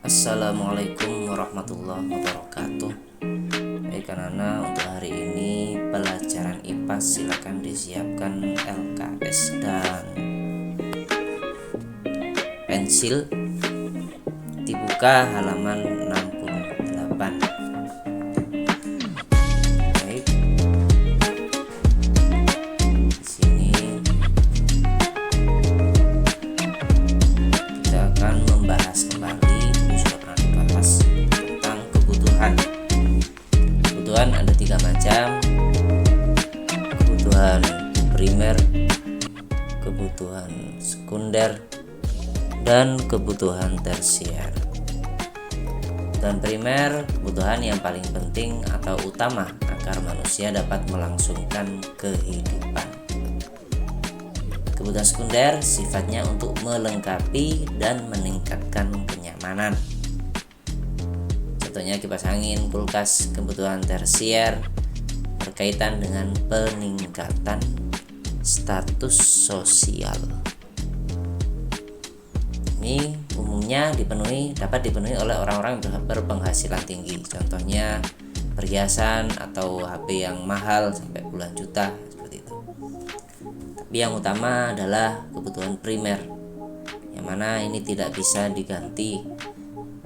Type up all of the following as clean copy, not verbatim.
Assalamualaikum warahmatullahi wabarakatuh. Baik anak-anak, untuk hari ini pelajaran IPA silakan disiapkan LKS dan pensil. Dibuka halaman 68. Baik. Di sini kita akan membahas kembali, sudah pernah dibahas, tentang kebutuhan. Kebutuhan ada 3 macam: kebutuhan primer, kebutuhan sekunder, dan kebutuhan tersier. Kebutuhan primer, kebutuhan yang paling penting atau utama agar manusia dapat melangsungkan kehidupan. Kebutuhan sekunder sifatnya untuk melengkapi dan meningkatkan kenyamanan. Contohnya kipas angin, kulkas. Kebutuhan tersier berkaitan dengan peningkatan status sosial. Ini umumnya dapat dipenuhi oleh orang-orang yang berpenghasilan tinggi. Contohnya perhiasan atau HP yang mahal sampai puluhan juta, seperti itu. Tapi yang utama adalah kebutuhan primer, yang mana ini tidak bisa diganti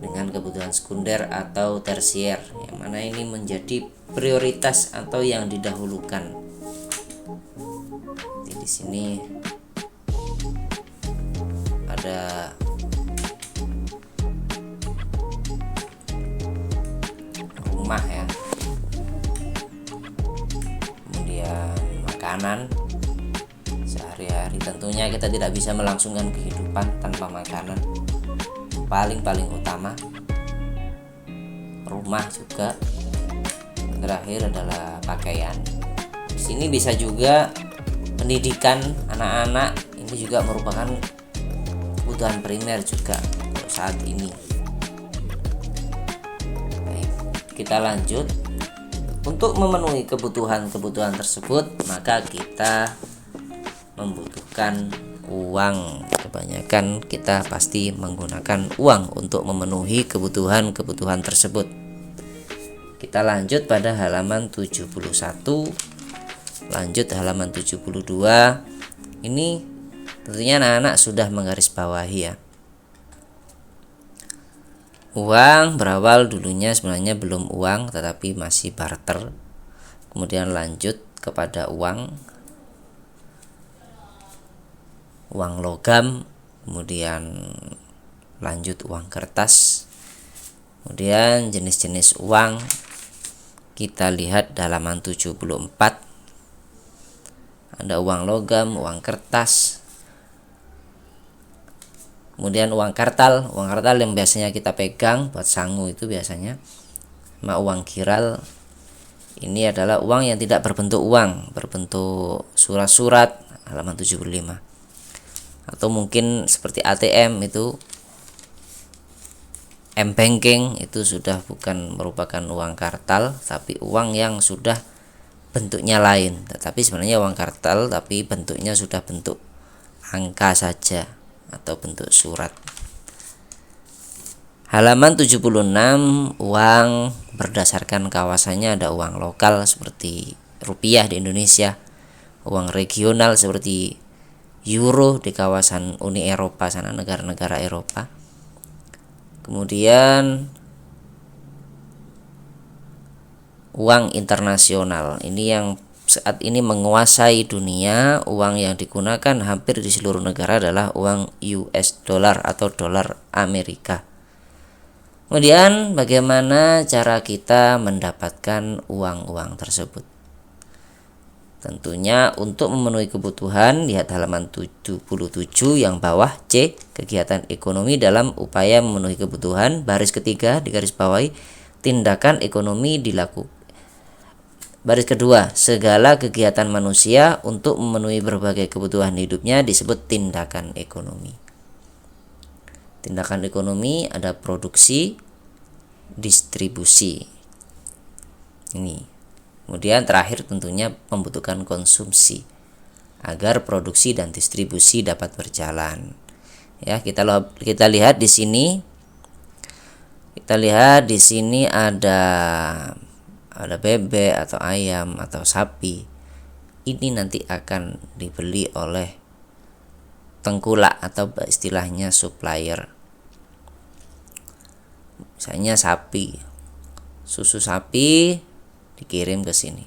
dengan kebutuhan sekunder atau tersier, yang mana ini menjadi prioritas atau yang didahulukan. Jadi di sini ada rumah ya, kemudian makanan sehari-hari. Tentunya kita tidak bisa melangsungkan kehidupan tanpa makanan, paling utama. Rumah juga. Yang terakhir adalah pakaian. Di sini bisa juga pendidikan anak-anak, ini juga merupakan kebutuhan primer juga saat ini. Baik, kita lanjut. Untuk memenuhi kebutuhan tersebut, maka kita membutuhkan uang. Kebanyakan kita pasti menggunakan uang untuk memenuhi kebutuhan tersebut. Kita lanjut pada halaman 71. Lanjut halaman 72. Ini tentunya anak-anak sudah menggarisbawahi ya. Uang berawal dulunya sebenarnya belum uang, tetapi masih barter. Kemudian lanjut kepada uang logam, kemudian lanjut uang kertas. Kemudian jenis-jenis uang kita lihat halaman 74. Ada uang logam, uang kertas. Kemudian uang kartal yang biasanya kita pegang buat sangu itu biasanya. Sama uang kiral. Ini adalah uang yang tidak berbentuk uang, berbentuk surat-surat, halaman 75. Atau mungkin seperti ATM itu, M-banking itu sudah bukan merupakan uang kartal, tapi uang yang sudah bentuknya lain. Tetapi sebenarnya uang kartal tapi bentuknya sudah bentuk angka saja atau bentuk surat. Halaman 76, uang berdasarkan kawasannya ada uang lokal seperti rupiah di Indonesia, uang regional seperti euro di kawasan Uni Eropa sana, negara-negara Eropa. Kemudian uang internasional, ini yang saat ini menguasai dunia. Uang yang digunakan hampir di seluruh negara adalah uang US dollar atau dolar Amerika. Kemudian bagaimana cara kita mendapatkan uang-uang tersebut? Tentunya untuk memenuhi kebutuhan, lihat halaman 77 yang bawah C, kegiatan ekonomi dalam upaya memenuhi kebutuhan. Baris ketiga digarisbawahi, tindakan ekonomi dilakukan. Baris kedua, segala kegiatan manusia untuk memenuhi berbagai kebutuhan hidupnya disebut tindakan ekonomi. Tindakan ekonomi ada produksi, distribusi. Ini. Kemudian terakhir tentunya membutuhkan konsumsi agar produksi dan distribusi dapat berjalan. Ya, kita lihat di sini Kita lihat di sini ada bebek atau ayam atau sapi. Ini nanti akan dibeli oleh tengkulak atau istilahnya supplier. Misalnya sapi, susu sapi dikirim ke sini.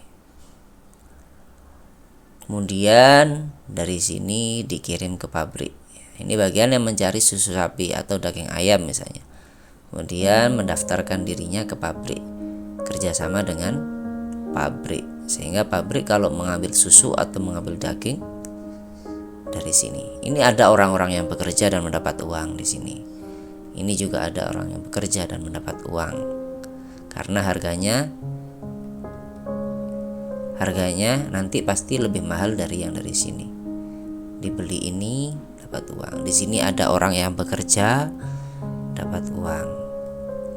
Kemudian dari sini dikirim ke pabrik. Ini bagian yang mencari susu sapi atau daging ayam misalnya. Kemudian mendaftarkan dirinya ke pabrik, kerjasama dengan pabrik, sehingga pabrik kalau mengambil susu atau mengambil daging dari sini. Ini ada orang-orang yang bekerja dan mendapat uang di sini. Ini juga ada orang yang bekerja dan mendapat uang, karena harganya nanti pasti lebih mahal dari yang dari sini. Dibeli ini dapat uang. Di sini ada orang yang bekerja dapat uang.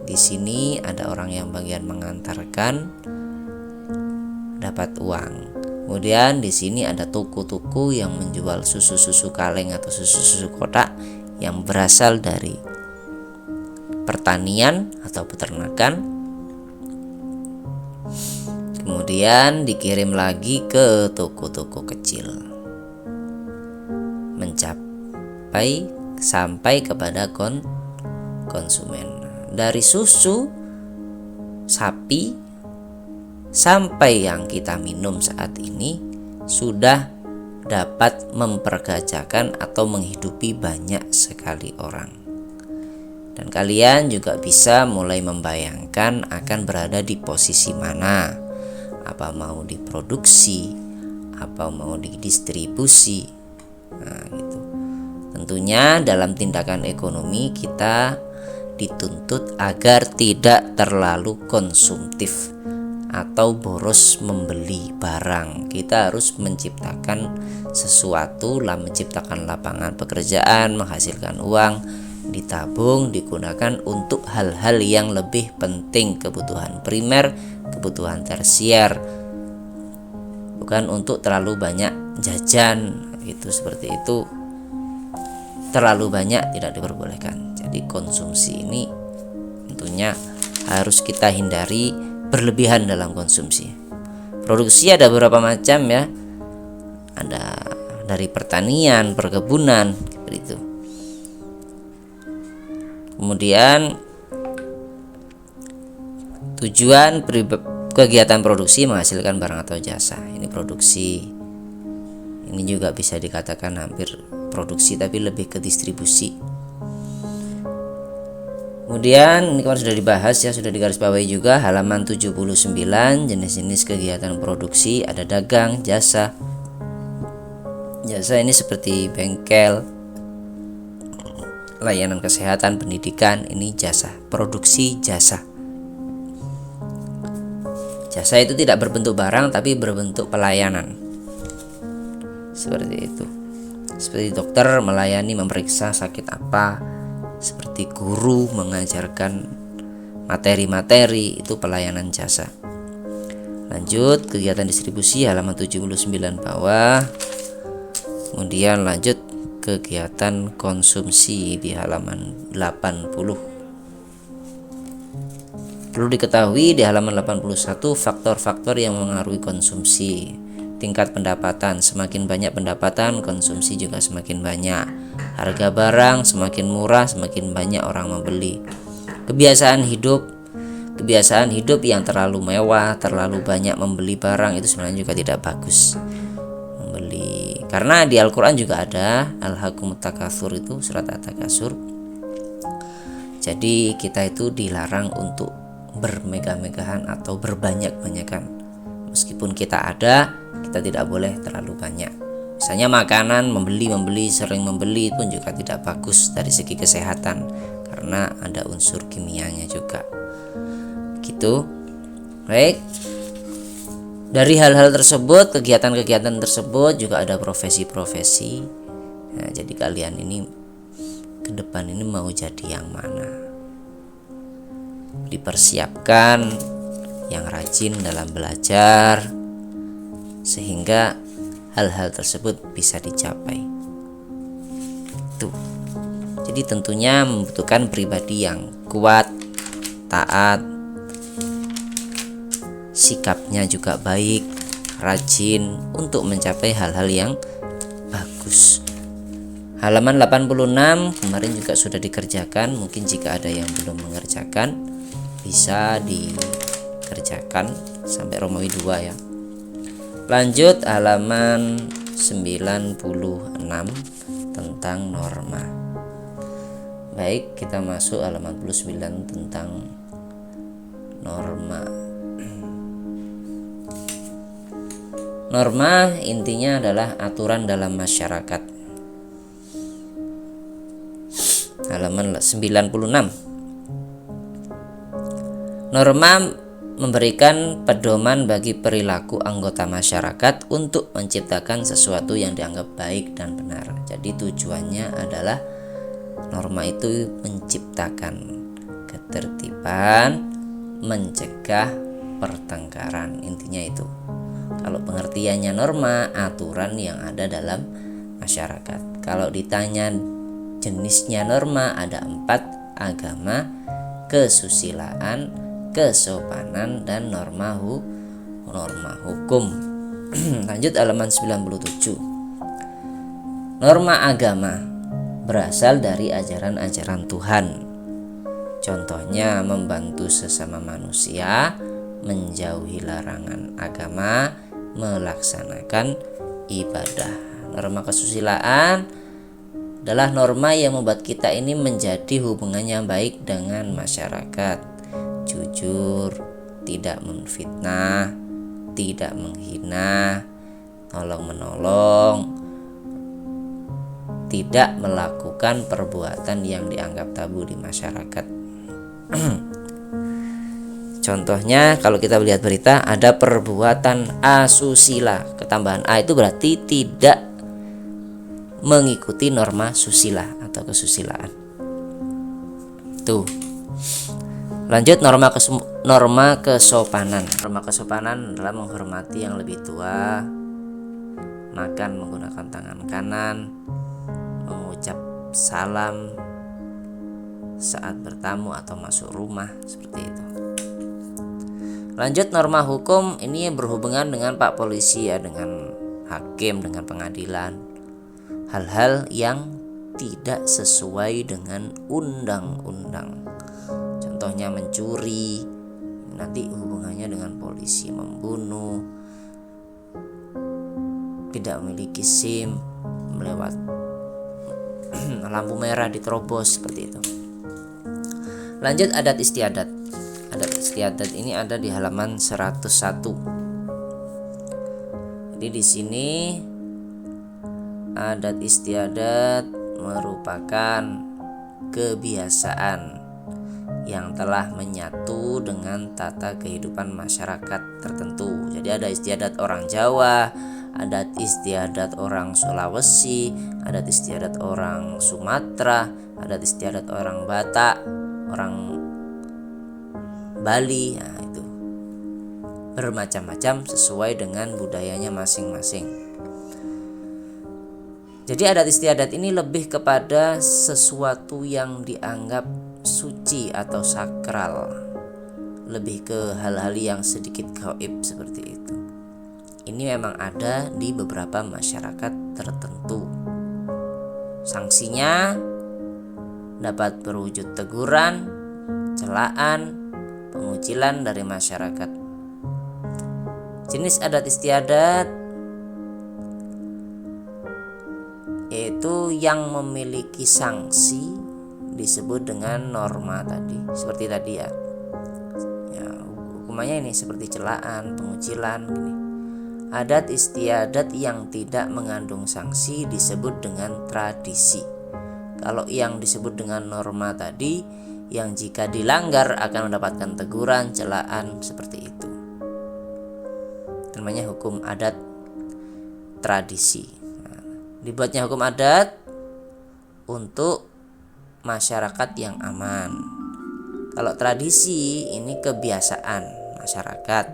Di sini ada orang yang bagian mengantarkan dapat uang. Kemudian di sini ada toko-toko yang menjual susu-susu kaleng atau susu-susu kotak yang berasal dari pertanian atau peternakan. Kemudian dikirim lagi ke toko-toko kecil, sampai kepada konsumen. Dari susu sapi sampai yang kita minum saat ini sudah dapat memperkerjakan atau menghidupi banyak sekali orang. Dan kalian juga bisa mulai membayangkan akan berada di posisi mana, apa mau diproduksi, apa mau didistribusi. Nah, gitu. Tentunya dalam tindakan ekonomi kita dituntut agar tidak terlalu konsumtif atau boros membeli barang. Kita harus menciptakan sesuatu, menciptakan lapangan pekerjaan, menghasilkan uang, ditabung, digunakan untuk hal-hal yang lebih penting, kebutuhan primer, kebutuhan tersier, bukan untuk terlalu banyak jajan gitu. Seperti itu terlalu banyak tidak diperbolehkan. Jadi konsumsi ini tentunya harus kita hindari berlebihan dalam konsumsi. Produksi ada beberapa macam ya, ada dari pertanian, perkebunan seperti itu. Kemudian tujuan kegiatan produksi menghasilkan barang atau jasa. Ini produksi. Ini juga bisa dikatakan hampir produksi tapi lebih ke distribusi. Kemudian ini kemarin sudah dibahas ya, sudah digarisbawahi juga halaman 79, jenis-jenis kegiatan produksi, ada dagang, jasa. Jasa ini seperti bengkel, layanan kesehatan, pendidikan, ini jasa, produksi jasa. Jasa itu tidak berbentuk barang tapi berbentuk pelayanan. Seperti itu. Seperti dokter melayani, memeriksa sakit apa, seperti guru mengajarkan materi-materi, itu pelayanan jasa. Lanjut kegiatan distribusi halaman 79 bawah. Kemudian lanjut kegiatan konsumsi di halaman 80. Perlu diketahui di halaman 81 faktor-faktor yang mengaruhi konsumsi. Tingkat pendapatan, semakin banyak pendapatan, konsumsi juga semakin banyak. Harga barang semakin murah, semakin banyak orang membeli. Kebiasaan hidup yang terlalu mewah, terlalu banyak membeli barang, itu sebenarnya juga tidak bagus. Membeli, karena di Al-Quran juga ada Alhaakumut Takatsur, itu surat At-Takatsur. Jadi kita itu dilarang untuk bermegah-megahan atau berbanyak-banyakan. Meskipun kita ada, kita tidak boleh terlalu banyak. Misalnya makanan, sering membeli pun juga tidak bagus dari segi kesehatan, karena ada unsur kimianya juga. Gitu. Baik. Dari hal-hal tersebut, kegiatan-kegiatan tersebut juga ada profesi-profesi. Nah, jadi kalian ini ke depan ini mau jadi yang mana? Dipersiapkan yang rajin dalam belajar sehingga hal-hal tersebut bisa dicapai. Tuh. Jadi tentunya membutuhkan pribadi yang kuat, taat, sikapnya juga baik, rajin untuk mencapai hal-hal yang bagus. Halaman 86 kemarin juga sudah dikerjakan. Mungkin jika ada yang belum mengerjakan bisa dikerjakan sampai Romawi 2 ya. Lanjut halaman 96 tentang norma. Baik, kita masuk halaman 29 tentang norma. Norma intinya adalah aturan dalam masyarakat. Halaman 96. Norma memberikan pedoman bagi perilaku anggota masyarakat untuk menciptakan sesuatu yang dianggap baik dan benar. Jadi tujuannya adalah norma itu menciptakan ketertiban, mencegah pertengkaran. Intinya itu. Kalau pengertiannya norma, aturan yang ada dalam masyarakat. Kalau ditanya jenisnya norma, ada 4: agama, kesusilaan, kesopanan, dan norma hukum. Lanjut halaman 97. Norma agama berasal dari ajaran-ajaran Tuhan. Contohnya membantu sesama manusia, menjauhi larangan agama, melaksanakan ibadah. Norma kesusilaan adalah norma yang membuat kita ini menjadi hubungannya baik dengan masyarakat, jujur, tidak menfitnah, tidak menghina, nolong-menolong, tidak melakukan perbuatan yang dianggap tabu di masyarakat. Contohnya kalau kita lihat berita ada perbuatan asusila, ketambahan A itu berarti tidak mengikuti norma susila atau kesusilaan. Tuh. Lanjut norma kesopanan. Norma kesopanan adalah menghormati yang lebih tua, makan menggunakan tangan kanan, mengucap salam saat bertamu atau masuk rumah, seperti itu. Lanjut norma hukum, ini berhubungan dengan Pak Polisi ya, dengan hakim, dengan pengadilan. Hal-hal yang tidak sesuai dengan undang-undang. Contohnya mencuri, nanti hubungannya dengan polisi, membunuh, tidak memiliki SIM, melewat lampu merah diterobos, seperti itu. Lanjut adat istiadat. Adat istiadat ini ada di halaman 101. Jadi di sini adat istiadat merupakan kebiasaan yang telah menyatu dengan tata kehidupan masyarakat tertentu. Jadi ada istiadat orang Jawa, adat istiadat orang Sulawesi, adat istiadat orang Sumatera, adat istiadat orang Batak, orang Bali, nah itu bermacam-macam sesuai dengan budayanya masing-masing. Jadi adat istiadat ini lebih kepada sesuatu yang dianggap suci atau sakral, lebih ke hal-hal yang sedikit gaib seperti itu. Ini memang ada di beberapa masyarakat tertentu. Sanksinya dapat berwujud teguran, celaan, pengucilan dari masyarakat. Jenis adat istiadat yaitu yang memiliki sanksi disebut dengan norma tadi. Seperti tadi ya, hukumannya ini seperti celaan, pengucilan gini. Adat istiadat yang tidak mengandung sanksi disebut dengan tradisi. Kalau yang disebut dengan norma tadi, yang jika dilanggar akan mendapatkan teguran, celaan, seperti itu. Namanya hukum adat tradisi. Nah, dibuatnya hukum adat untuk masyarakat yang aman. Kalau tradisi ini kebiasaan masyarakat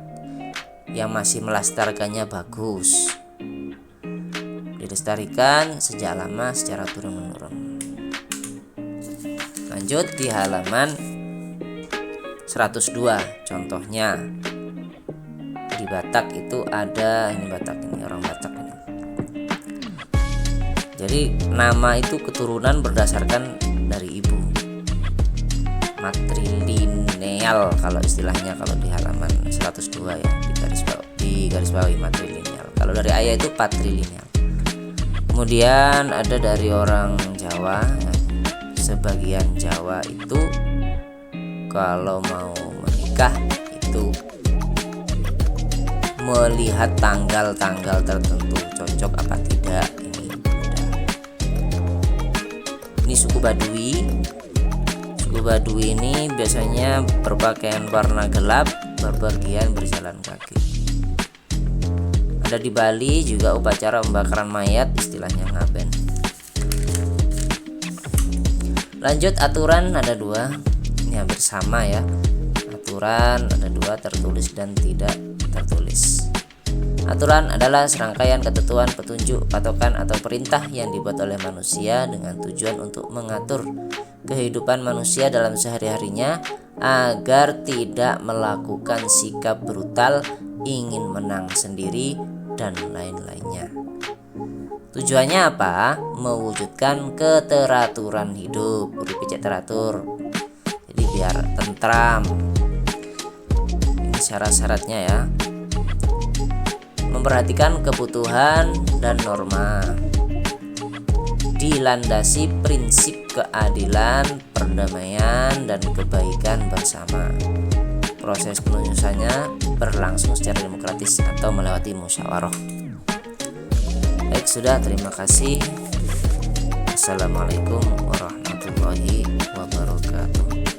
yang masih melestarikannya bagus, dilestarikan sejak lama secara turun-menurun. Lanjut di halaman 102 contohnya. Di Batak itu ada, ini Batak, ini orang Batak ini. Jadi nama itu keturunan berdasarkan dari ibu, matrilineal kalau istilahnya, kalau di halaman 102 ya, di garis bawahi matrilineal. Kalau dari ayah itu patrilineal. Kemudian ada dari orang Jawa ya. Sebagian Jawa itu kalau mau menikah itu melihat tanggal-tanggal tertentu cocok apa tidak. Ini suku Baduy. Suku Baduy ini biasanya berpakaian warna gelap, berpergian berjalan kaki. Ada di Bali juga upacara pembakaran mayat, istilahnya ngaben. Lanjut, aturan ada 2. Ini hampir sama ya. Aturan ada 2, tertulis dan tidak tertulis. Aturan adalah serangkaian ketentuan, petunjuk, patokan atau perintah yang dibuat oleh manusia dengan tujuan untuk mengatur kehidupan manusia dalam sehari-harinya agar tidak melakukan sikap brutal, ingin menang sendiri, dan lain-lainnya. Tujuannya apa? Mewujudkan keteraturan hidup, uripe cek teratur. Jadi biar tentram. Ini syarat-syaratnya ya. Memperhatikan kebutuhan dan norma. Dilandasi prinsip keadilan, perdamaian, dan kebaikan bersama. Proses penulisannya berlangsung secara demokratis atau melewati musyawarah. Baik, sudah, terima kasih. Assalamualaikum warahmatullahi wabarakatuh.